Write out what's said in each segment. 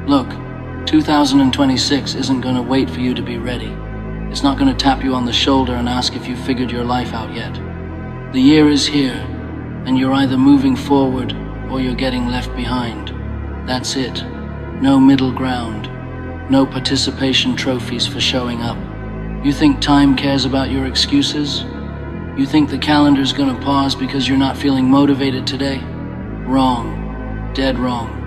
Look, 2026 isn't going to wait for you to be ready. It's not going to tap you on the shoulder and ask if you've figured your life out yet. The year is here, and you're either moving forward or you're getting left behind. That's it. No middle ground. No participation trophies for showing up. You think time cares about your excuses? You think the calendar's gonna pause because you're not feeling motivated today? Wrong. Dead wrong.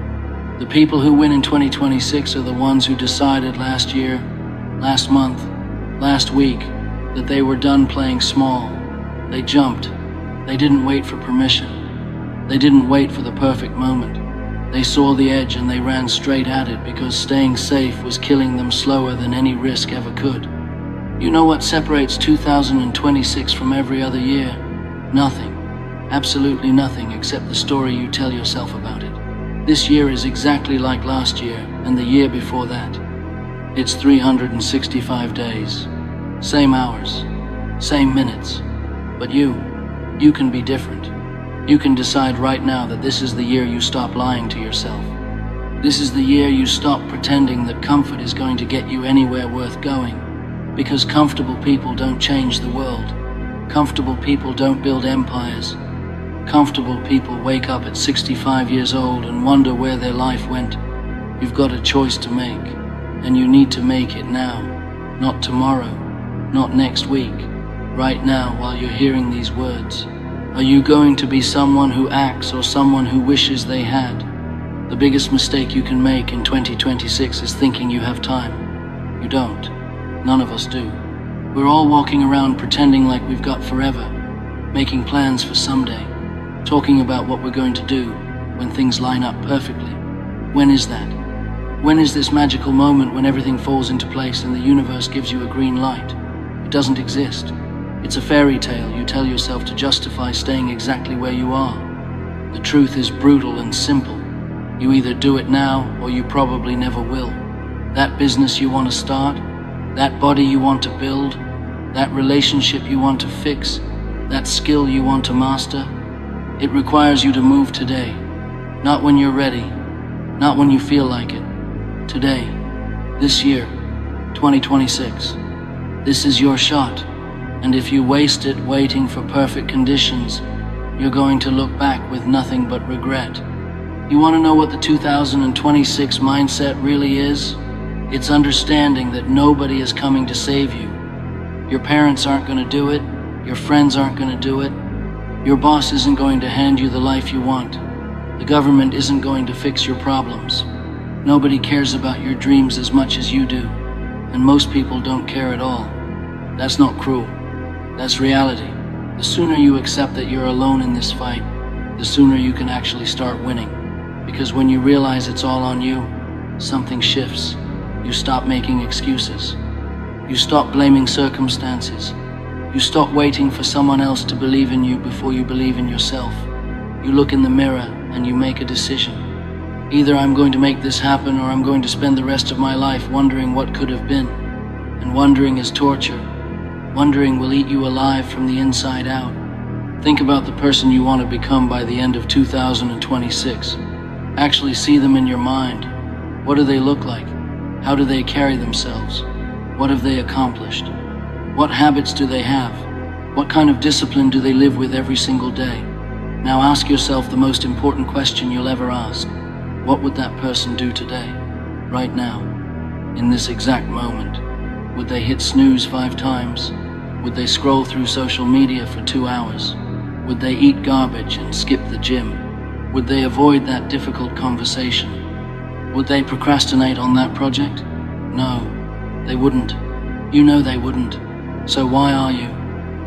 The people who win in 2026 are the ones who decided last year, last month, last week, that they were done playing small. They jumped. They didn't wait for permission. They didn't wait for the perfect moment. They saw the edge and they ran straight at it because staying safe was killing them slower than any risk ever could. You know what separates 2026 from every other year? Nothing. Absolutely nothing except the story you tell yourself about it. This year is exactly like last year and the year before that. It's 365 days. Same hours. Same minutes. But you can be different. You can decide right now that this is the year you stop lying to yourself. This is the year you stop pretending that comfort is going to get you anywhere worth going. Because comfortable people don't change the world. Comfortable people don't build empires. Comfortable people wake up at 65 years old and wonder where their life went. You've got a choice to make, and you need to make it now. Not tomorrow, not next week. Right now, while you're hearing these words. Are you going to be someone who acts or someone who wishes they had? The biggest mistake you can make in 2026 is thinking you have time. You don't. None of us do. We're all walking around pretending like we've got forever, making plans for someday, talking about what we're going to do when things line up perfectly. When is that? When is this magical moment when everything falls into place and the universe gives you a green light? It doesn't exist. It's a fairy tale you tell yourself to justify staying exactly where you are. The truth is brutal and simple. You either do it now or you probably never will. That business you want to start, that body you want to build, that relationship you want to fix, that skill you want to master, it requires you to move today. Not when you're ready, not when you feel like it. Today, this year, 2026. This is your shot. And if you waste it waiting for perfect conditions, you're going to look back with nothing but regret. You want to know what the 2026 mindset really is? It's understanding that nobody is coming to save you. Your parents aren't going to do it. Your friends aren't going to do it. Your boss isn't going to hand you the life you want. The government isn't going to fix your problems. Nobody cares about your dreams as much as you do. And most people don't care at all. That's not cruel. That's reality. The sooner you accept that you're alone in this fight, the sooner you can actually start winning. Because when you realize it's all on you, something shifts. You stop making excuses. You stop blaming circumstances. You stop waiting for someone else to believe in you before you believe in yourself. You look in the mirror and you make a decision. Either I'm going to make this happen or I'm going to spend the rest of my life wondering what could have been. And wondering is torture. Wondering will eat you alive from the inside out. Think about the person you want to become by the end of 2026. Actually see them in your mind. What do they look like? How do they carry themselves? What have they accomplished? What habits do they have? What kind of discipline do they live with every single day? Now ask yourself the most important question you'll ever ask. What would that person do today? Right now? In this exact moment? Would they hit snooze 5 times? Would they scroll through social media for 2 hours? Would they eat garbage and skip the gym? Would they avoid that difficult conversation? Would they procrastinate on that project? No, they wouldn't. You know they wouldn't. So why are you?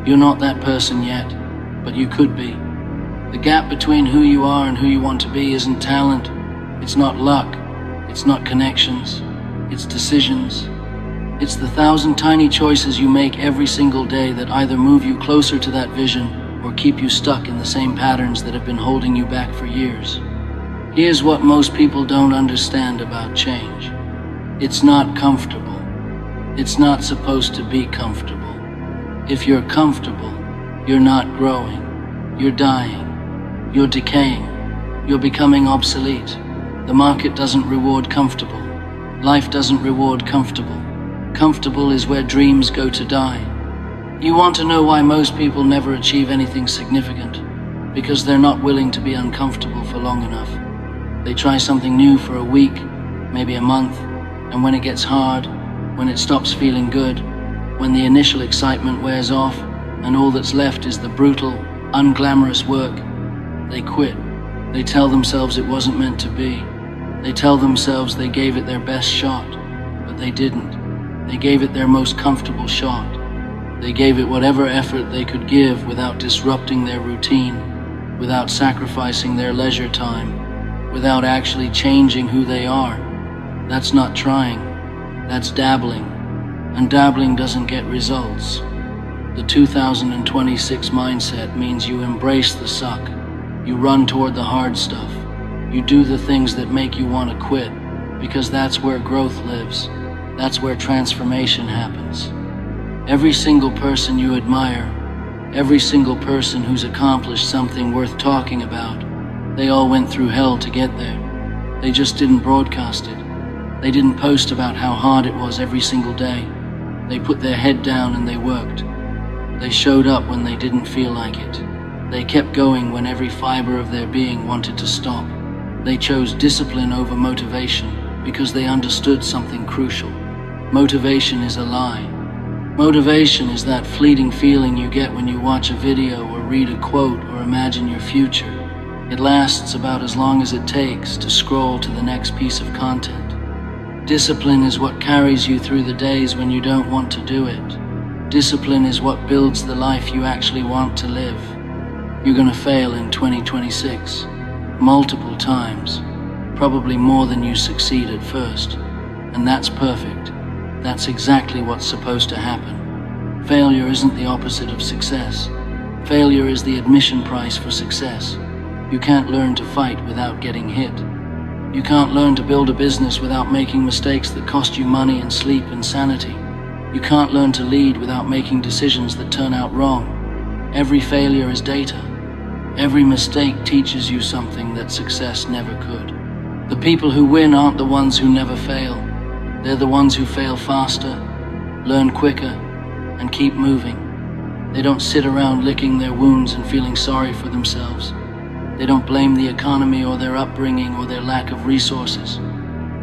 You're not that person yet, but you could be. The gap between who you are and who you want to be isn't talent. It's not luck. It's not connections. It's decisions. It's the 1,000 tiny choices you make every single day that either move you closer to that vision or keep you stuck in the same patterns that have been holding you back for years. Here's what most people don't understand about change. It's not comfortable. It's not supposed to be comfortable. If you're comfortable, you're not growing. You're dying. You're decaying. You're becoming obsolete. The market doesn't reward comfortable. Life doesn't reward comfortable. Comfortable is where dreams go to die. You want to know why most people never achieve anything significant? Because they're not willing to be uncomfortable for long enough. They try something new for a week, maybe a month, and when it gets hard, when it stops feeling good, when the initial excitement wears off, and all that's left is the brutal, unglamorous work, they quit. They tell themselves it wasn't meant to be. They tell themselves they gave it their best shot, but they didn't. They gave it their most comfortable shot. They gave it whatever effort they could give without disrupting their routine, without sacrificing their leisure time, without actually changing who they are. That's not trying, that's dabbling, and dabbling doesn't get results. The 2026 mindset means you embrace the suck. You run toward the hard stuff. You do the things that make you want to quit, because that's where growth lives. That's where transformation happens. Every single person you admire, every single person who's accomplished something worth talking about, they all went through hell to get there. They just didn't broadcast it. They didn't post about how hard it was every single day. They put their head down and they worked. They showed up when they didn't feel like it. They kept going when every fiber of their being wanted to stop. They chose discipline over motivation because they understood something crucial. Motivation is a lie. Motivation is that fleeting feeling you get when you watch a video or read a quote or imagine your future. It lasts about as long as it takes to scroll to the next piece of content. Discipline is what carries you through the days when you don't want to do it. Discipline is what builds the life you actually want to live. You're gonna fail in 2026, multiple times, probably more than you succeed at first. And that's perfect. That's exactly what's supposed to happen. Failure isn't the opposite of success. Failure is the admission price for success. You can't learn to fight without getting hit. You can't learn to build a business without making mistakes that cost you money and sleep and sanity. You can't learn to lead without making decisions that turn out wrong. Every failure is data. Every mistake teaches you something that success never could. The people who win aren't the ones who never fail. They're the ones who fail faster, learn quicker, and keep moving. They don't sit around licking their wounds and feeling sorry for themselves. They don't blame the economy or their upbringing or their lack of resources.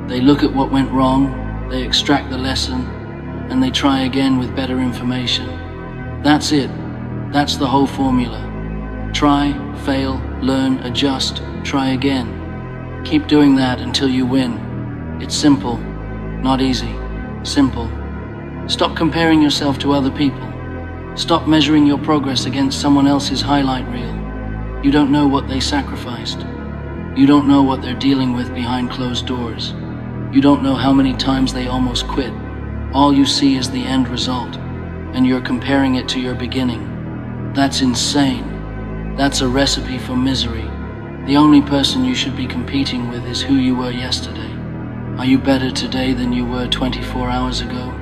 They look at what went wrong, they extract the lesson, and they try again with better information. That's it. That's the whole formula. Try, fail, learn, adjust, try again. Keep doing that until you win. It's simple, not easy. Simple. Stop comparing yourself to other people. Stop measuring your progress against someone else's highlight reel. You don't know what they sacrificed. You don't know what they're dealing with behind closed doors. You don't know how many times they almost quit. All you see is the end result, and you're comparing it to your beginning. That's insane. That's a recipe for misery. The only person you should be competing with is who you were yesterday. Are you better today than you were 24 hours ago?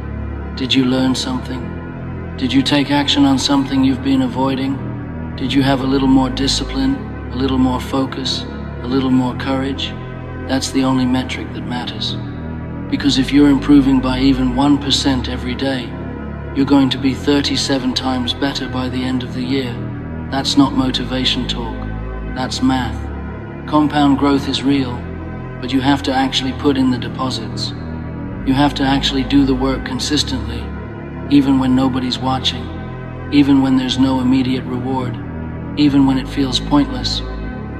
Did you learn something? Did you take action on something you've been avoiding? Did you have a little more discipline, a little more focus, a little more courage? That's the only metric that matters. Because if you're improving by even 1% every day, you're going to be 37 times better by the end of the year. That's not motivation talk. That's math. Compound growth is real, but you have to actually put in the deposits. You have to actually do the work consistently, even when nobody's watching, even when there's no immediate reward, even when it feels pointless.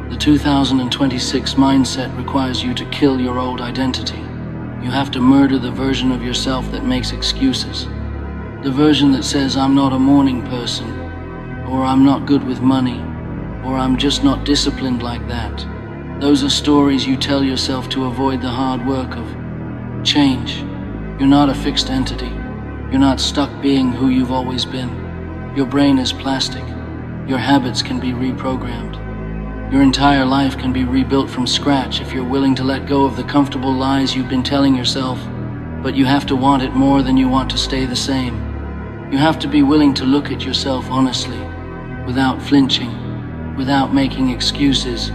The 2026 mindset requires you to kill your old identity. You have to murder the version of yourself that makes excuses. The version that says, I'm not a morning person, or I'm not good with money, or I'm just not disciplined like that. Those are stories you tell yourself to avoid the hard work of change. You're not a fixed entity. You're not stuck being who you've always been. Your brain is plastic. Your habits can be reprogrammed. Your entire life can be rebuilt from scratch if you're willing to let go of the comfortable lies you've been telling yourself, but you have to want it more than you want to stay the same. You have to be willing to look at yourself honestly, without flinching, without making excuses,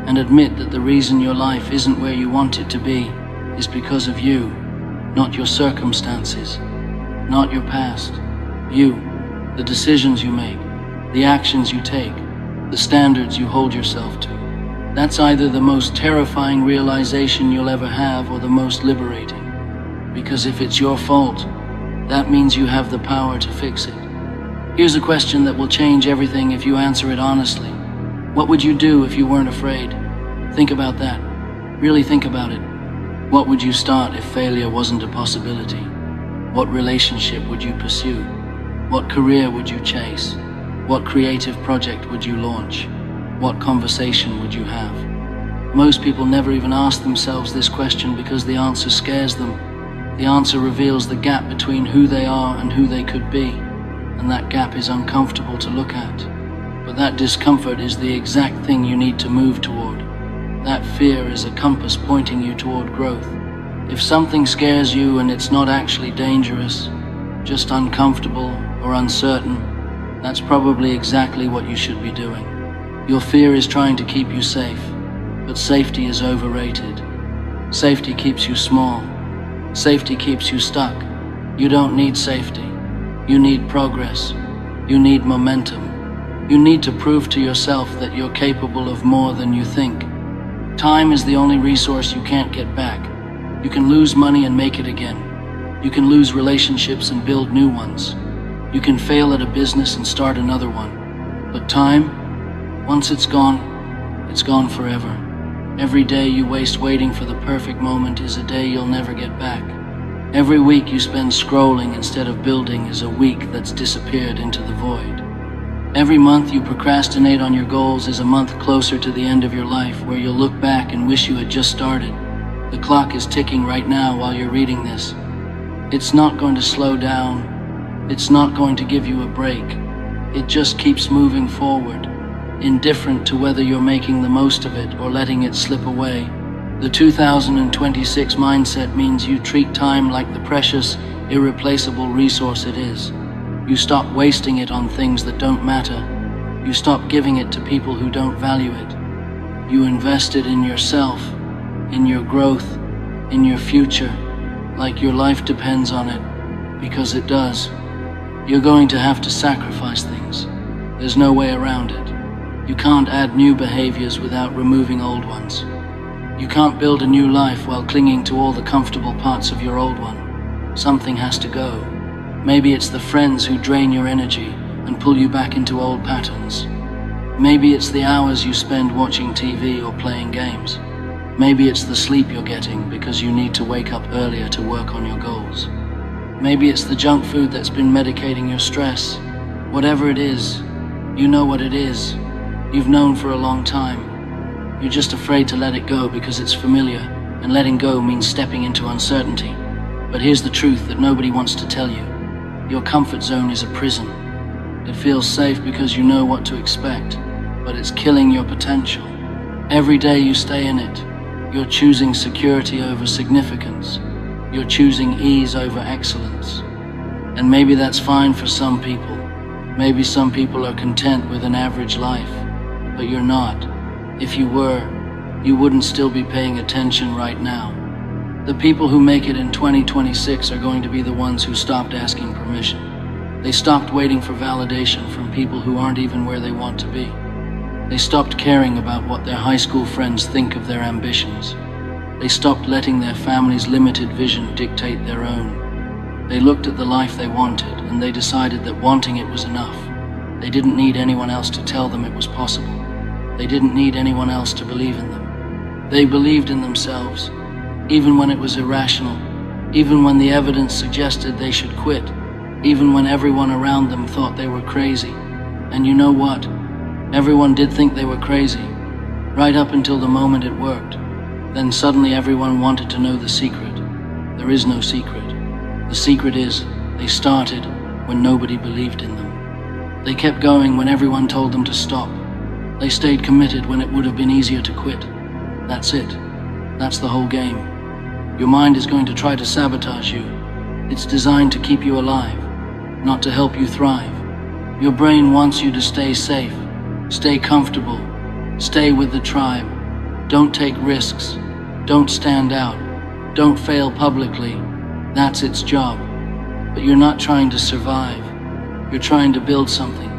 and admit that the reason your life isn't where you want it to be is because of you, not your circumstances, not your past. You, the decisions you make, the actions you take, the standards you hold yourself to. That's either the most terrifying realization you'll ever have or the most liberating. Because if it's your fault, that means you have the power to fix it. Here's a question that will change everything if you answer it honestly. What would you do if you weren't afraid? Think about that. Really think about it. What would you start if failure wasn't a possibility? What relationship would you pursue? What career would you chase? What creative project would you launch? What conversation would you have? Most people never even ask themselves this question because the answer scares them. The answer reveals the gap between who they are and who they could be, and that gap is uncomfortable to look at. But that discomfort is the exact thing you need to move toward. That fear is a compass pointing you toward growth. If something scares you and it's not actually dangerous, just uncomfortable or uncertain, that's probably exactly what you should be doing. Your fear is trying to keep you safe, but safety is overrated. Safety keeps you small. Safety keeps you stuck. You don't need safety. You need progress. You need momentum. You need to prove to yourself that you're capable of more than you think. Time is the only resource you can't get back. You can lose money and make it again. You can lose relationships and build new ones. You can fail at a business and start another one. But time, once it's gone forever. Every day you waste waiting for the perfect moment is a day you'll never get back. Every week you spend scrolling instead of building is a week that's disappeared into the void. Every month you procrastinate on your goals is a month closer to the end of your life where you'll look back and wish you had just started. The clock is ticking right now while you're reading this. It's not going to slow down. It's not going to give you a break. It just keeps moving forward, indifferent to whether you're making the most of it or letting it slip away. The 2026 mindset means you treat time like the precious, irreplaceable resource it is. You stop wasting it on things that don't matter. You stop giving it to people who don't value it. You invest it in yourself, in your growth, in your future, like your life depends on it, because it does. You're going to have to sacrifice things. There's no way around it. You can't add new behaviors without removing old ones. You can't build a new life while clinging to all the comfortable parts of your old one. Something has to go. Maybe it's the friends who drain your energy and pull you back into old patterns. Maybe it's the hours you spend watching TV or playing games. Maybe it's the sleep you're getting because you need to wake up earlier to work on your goals. Maybe it's the junk food that's been medicating your stress. Whatever it is, you know what it is. You've known for a long time. You're just afraid to let it go because it's familiar, and letting go means stepping into uncertainty. But here's the truth that nobody wants to tell you. Your comfort zone is a prison. It feels safe because you know what to expect, but it's killing your potential. Every day you stay in it, you're choosing security over significance. You're choosing ease over excellence. And maybe that's fine for some people. Maybe some people are content with an average life, but you're not. If you were, you wouldn't still be paying attention right now. The people who make it in 2026 are going to be the ones who stopped asking permission. They stopped waiting for validation from people who aren't even where they want to be. They stopped caring about what their high school friends think of their ambitions. They stopped letting their family's limited vision dictate their own. They looked at the life they wanted, and they decided that wanting it was enough. They didn't need anyone else to tell them it was possible. They didn't need anyone else to believe in them. They believed in themselves, even when it was irrational, even when the evidence suggested they should quit, even when everyone around them thought they were crazy. And you know what? Everyone did think they were crazy, right up until the moment it worked. Then suddenly everyone wanted to know the secret. There is no secret. The secret is, they started when nobody believed in them. They kept going when everyone told them to stop. They stayed committed when it would have been easier to quit. That's it. That's the whole game. Your mind is going to try to sabotage you. It's designed to keep you alive, not to help you thrive. Your brain wants you to stay safe, stay comfortable, stay with the tribe, Don't take risks. Don't stand out. Don't fail publicly. That's its job. But you're not trying to survive. You're trying to build something.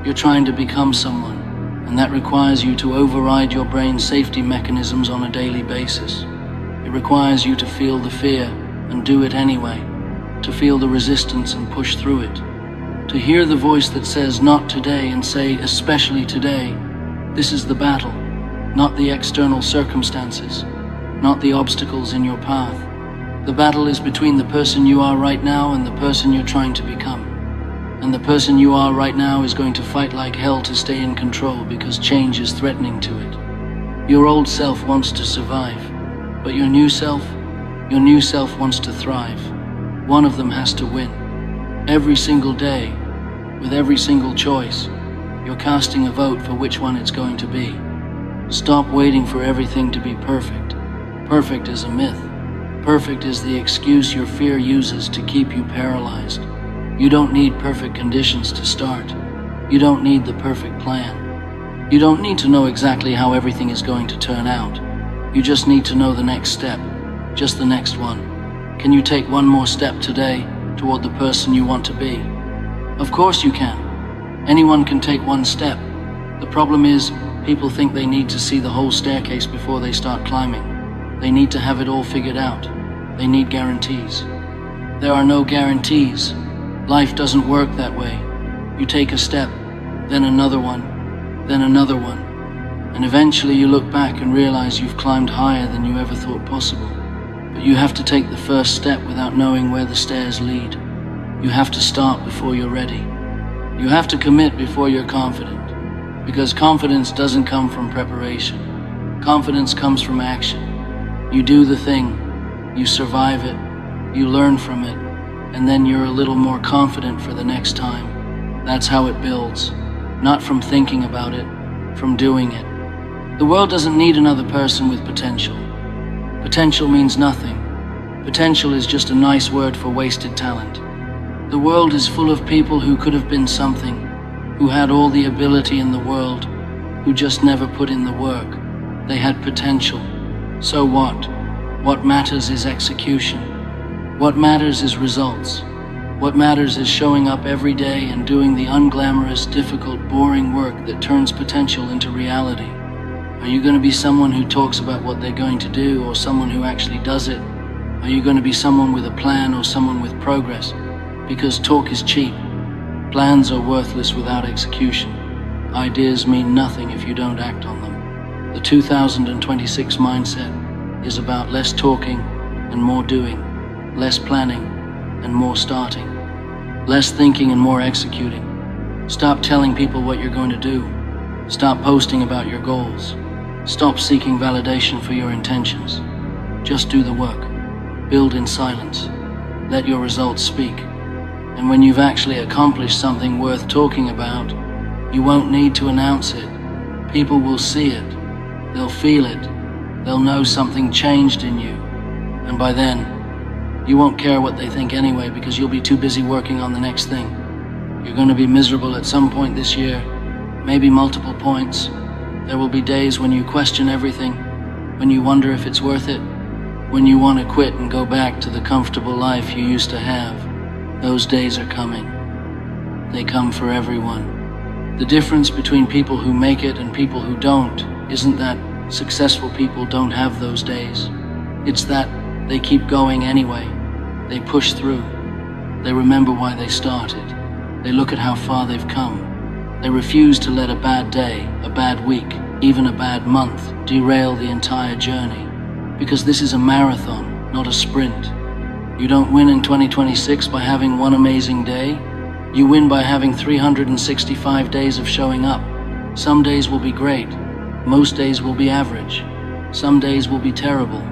You're trying to become someone. And that requires you to override your brain's safety mechanisms on a daily basis. It requires you to feel the fear and do it anyway. To feel the resistance and push through it. To hear the voice that says, not today, and say, especially today, this is the battle, not the external circumstances, not the obstacles in your path. The battle is between the person you are right now and the person you're trying to become. And the person you are right now is going to fight like hell to stay in control because change is threatening to it. Your old self wants to survive, but your new self wants to thrive. One of them has to win. Every single day, with every single choice, you're casting a vote for which one it's going to be. Stop waiting for everything to be perfect. Perfect is a myth. Perfect is the excuse your fear uses to keep you paralyzed. You don't need perfect conditions to start. You don't need the perfect plan. You don't need to know exactly how everything is going to turn out. You just need to know the next step, just the next one. Can you take one more step today toward the person you want to be? Of course you can. Anyone can take one step. The problem is, people think they need to see the whole staircase before they start climbing. They need to have it all figured out. They need guarantees. There are no guarantees. Life doesn't work that way. You take a step, then another one, then another one. And eventually you look back and realize you've climbed higher than you ever thought possible. But you have to take the first step without knowing where the stairs lead. You have to start before you're ready. You have to commit before you're confident. Because confidence doesn't come from preparation. Confidence comes from action. You do the thing, you survive it, you learn from it, and then you're a little more confident for the next time. That's how it builds. Not from thinking about it, from doing it. The world doesn't need another person with potential. Potential means nothing. Potential is just a nice word for wasted talent. The world is full of people who could have been something, who had all the ability in the world, who just never put in the work. They had potential. So what? What matters is execution. What matters is results. What matters is showing up every day and doing the unglamorous, difficult, boring work that turns potential into reality. Are you going to be someone who talks about what they're going to do, or someone who actually does it? Are you going to be someone with a plan or someone with progress? Because talk is cheap. Plans are worthless without execution. Ideas mean nothing if you don't act on them. The 2026 mindset is about less talking and more doing, less planning and more starting, less thinking and more executing. Stop telling people what you're going to do. Stop posting about your goals. Stop seeking validation for your intentions. Just do the work. Build in silence. Let your results speak. And when you've actually accomplished something worth talking about, you won't need to announce it. People will see it. They'll feel it. They'll know something changed in you. And by then, you won't care what they think anyway, because you'll be too busy working on the next thing. You're going to be miserable at some point this year, maybe multiple points. There will be days when you question everything, when you wonder if it's worth it, when you want to quit and go back to the comfortable life you used to have. Those days are coming. They come for everyone. The difference between people who make it and people who don't isn't that successful people don't have those days. It's that they keep going anyway. They push through. They remember why they started. They look at how far they've come. They refuse to let a bad day, a bad week, even a bad month derail the entire journey. Because this is a marathon, not a sprint. You don't win in 2026 by having one amazing day. You win by having 365 days of showing up. Some days will be great. Most days will be average. Some days will be terrible.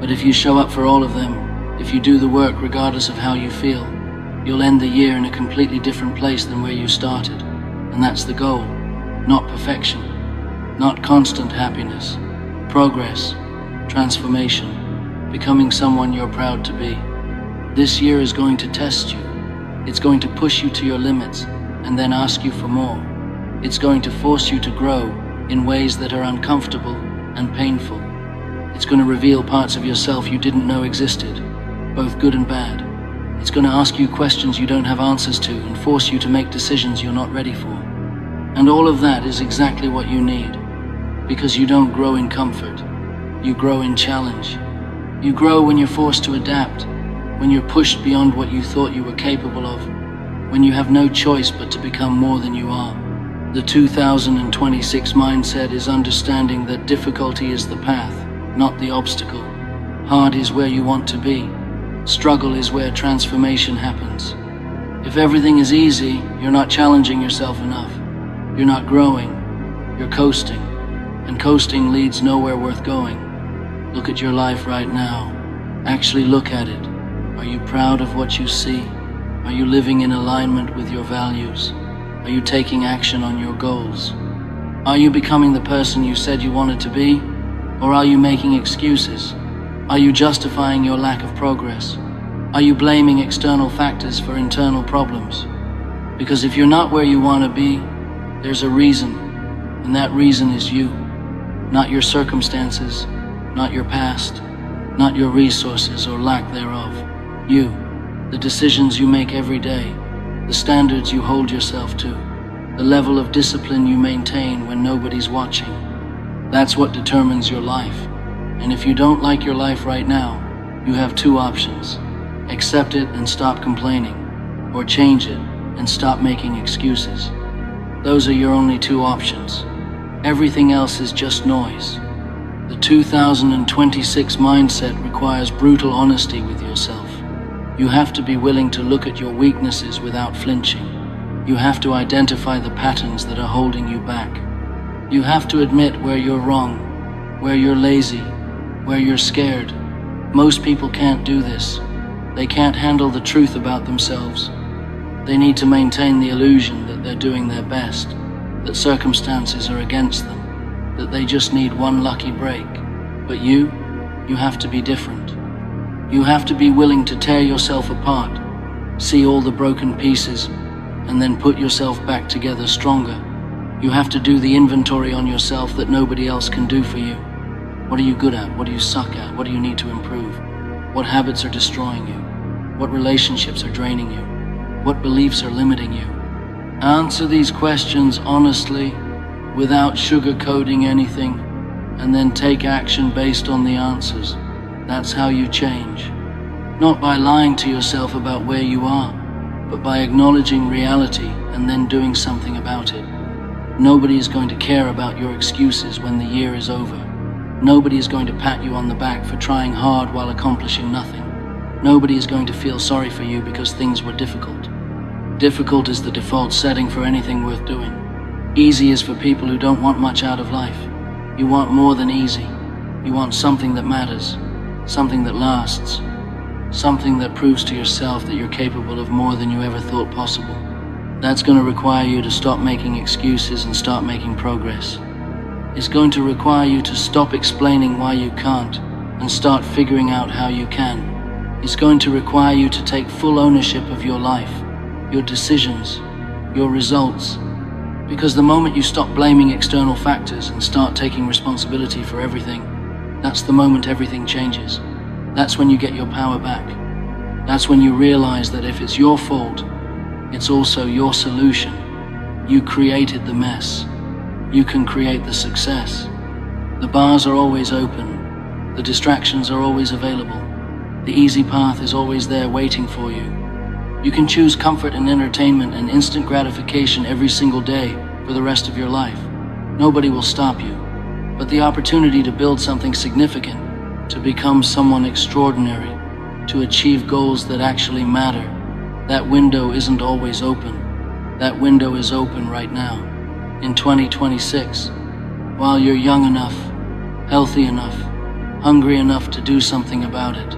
But if you show up for all of them, if you do the work regardless of how you feel, you'll end the year in a completely different place than where you started. And that's the goal. Not perfection. Not constant happiness. Progress. Transformation. Becoming someone you're proud to be. This year is going to test you. It's going to push you to your limits and then ask you for more. It's going to force you to grow in ways that are uncomfortable and painful. It's going to reveal parts of yourself you didn't know existed, both good and bad. It's going to ask you questions you don't have answers to and force you to make decisions you're not ready for. And all of that is exactly what you need, because you don't grow in comfort. You grow in challenge. You grow when you're forced to adapt, when you're pushed beyond what you thought you were capable of, when you have no choice but to become more than you are. The 2026 mindset is understanding that difficulty is the path, not the obstacle. Hard is where you want to be. Struggle is where transformation happens. If everything is easy, you're not challenging yourself enough. You're not growing. You're coasting. And coasting leads nowhere worth going. Look at your life right now. Actually look at it. Are you proud of what you see? Are you living in alignment with your values? Are you taking action on your goals? Are you becoming the person you said you wanted to be? Or are you making excuses? Are you justifying your lack of progress? Are you blaming external factors for internal problems? Because if you're not where you want to be, there's a reason, and that reason is you. Not your circumstances, not your past, not your resources or lack thereof. You, the decisions you make every day, the standards you hold yourself to, the level of discipline you maintain when nobody's watching. That's what determines your life. And if you don't like your life right now, you have two options. Accept it and stop complaining, or change it and stop making excuses. Those are your only two options. Everything else is just noise. The 2026 mindset requires brutal honesty with yourself. You have to be willing to look at your weaknesses without flinching. You have to identify the patterns that are holding you back. You have to admit where you're wrong, where you're lazy, where you're scared. Most people can't do this. They can't handle the truth about themselves. They need to maintain the illusion that they're doing their best, that circumstances are against them, that they just need one lucky break. But you have to be different. You have to be willing to tear yourself apart, see all the broken pieces, and then put yourself back together stronger. You have to do the inventory on yourself that nobody else can do for you. What are you good at? What do you suck at? What do you need to improve? What habits are destroying you? What relationships are draining you? What beliefs are limiting you? Answer these questions honestly, without sugarcoating anything, and then take action based on the answers. That's how you change. Not by lying to yourself about where you are, but by acknowledging reality and then doing something about it. Nobody is going to care about your excuses when the year is over. Nobody is going to pat you on the back for trying hard while accomplishing nothing. Nobody is going to feel sorry for you because things were difficult. Difficult is the default setting for anything worth doing. Easy is for people who don't want much out of life. You want more than easy. You want something that matters, something that lasts, something that proves to yourself that you're capable of more than you ever thought possible. That's going to require you to stop making excuses and start making progress. It's going to require you to stop explaining why you can't and start figuring out how you can. It's going to require you to take full ownership of your life, your decisions, your results. Because the moment you stop blaming external factors and start taking responsibility for everything, that's the moment everything changes. That's when you get your power back. That's when you realize that if it's your fault, it's also your solution. You created the mess. You can create the success. The bars are always open. The distractions are always available. The easy path is always there waiting for you. You can choose comfort and entertainment and instant gratification every single day for the rest of your life. Nobody will stop you. But the opportunity to build something significant, to become someone extraordinary, to achieve goals that actually matter, that window isn't always open. That window is open right now, in 2026, while you're young enough, healthy enough, hungry enough to do something about it.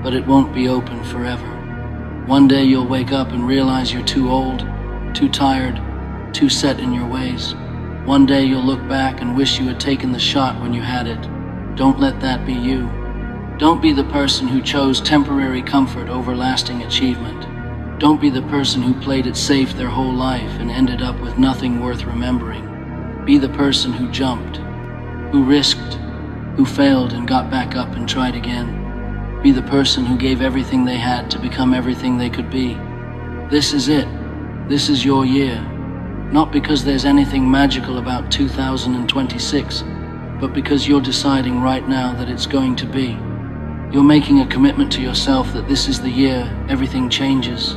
But it won't be open forever. One day you'll wake up and realize you're too old, too tired, too set in your ways. One day you'll look back and wish you had taken the shot when you had it. Don't let that be you. Don't be the person who chose temporary comfort over lasting achievement. Don't be the person who played it safe their whole life and ended up with nothing worth remembering. Be the person who jumped, who risked, who failed and got back up and tried again. Be the person who gave everything they had to become everything they could be. This is it. This is your year. Not because there's anything magical about 2026, but because you're deciding right now that it's going to be. You're making a commitment to yourself that this is the year everything changes.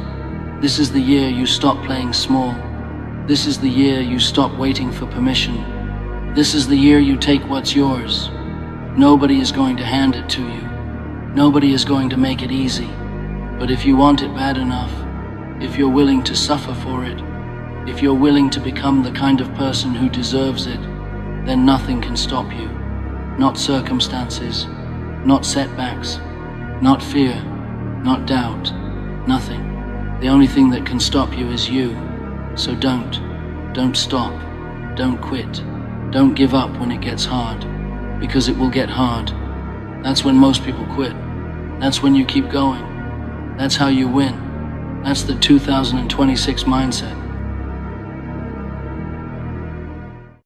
This is the year you stop playing small. This is the year you stop waiting for permission. This is the year you take what's yours. Nobody is going to hand it to you. Nobody is going to make it easy. But if you want it bad enough, if you're willing to suffer for it, if you're willing to become the kind of person who deserves it, then nothing can stop you. Not circumstances, not setbacks, not fear, not doubt, nothing. The only thing that can stop you is you. So don't stop, don't quit, don't give up when it gets hard, because it will get hard. That's when most people quit. That's when you keep going. That's how you win. That's the 2026 mindset.